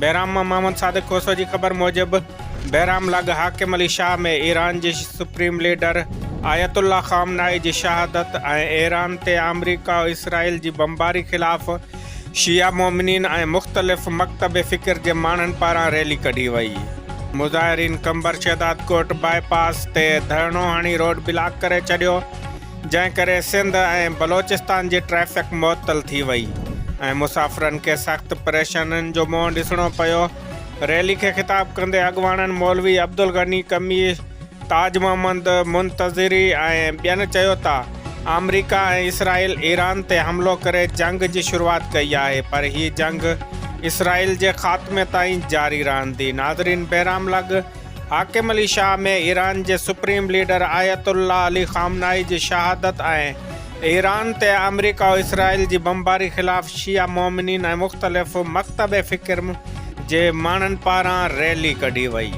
बहराम मां मोहम्मद सादिक खोसो जी ख़बर मूजिब बहराम लॻ हाकिम अली शाह में ईरान जे सुप्रीम लीडर आयतुल्ला ख़ामनाई जी शहादत ऐं ईरान ते अमरीका और इसराइल जी बमबारी ख़िलाफ़ शिया मोमिनीन ऐं मुख़्तलिफ़ मकतब फ़िक्र जे माण्हुनि पारां रैली कढी वई। मुज़ाहिरीन कंबर शहदाद कोट बाईपास ते धरणो हणी रोड ब्लॉक करे छॾियो, जंहिं करे सिंध ऐं बलोचिस्तान जी ट्रैफ़िक मुअतल थी वई ऐं मुसाफ़िरनि खे सख़्त परेशानियुनि जो मुंहुं ॾिसणो पियो। रैली खे ख़िताब कंदे अॻवाननि मौलवी अब्दुल गनी कमी, ताज मोहम्मद मुंतज़िरी ऐं ॿियनि चयो त अमरीका ऐं इसराइल ईरान ते हमिलो करे जंग जी शुरूआत कई आहे, पर हीअ जंग इसराइल जे ख़ात्मे ताईं जारी रहंदी। नाज़रीन, बहराम लॻ हाकिम अली शाह में ईरान जे सुप्रीम लीडर आयतुल्ला अली ख़ामनाई जी शहादत ऐं ईरान ते अमरीका और इसराइल जी बमबारी ख़िलाफ़ शिया मोमिनीन ऐं मुख़्तलिफ़ मकतब फ़िक्र जे माण्हुनि पारां रैली कढी वई।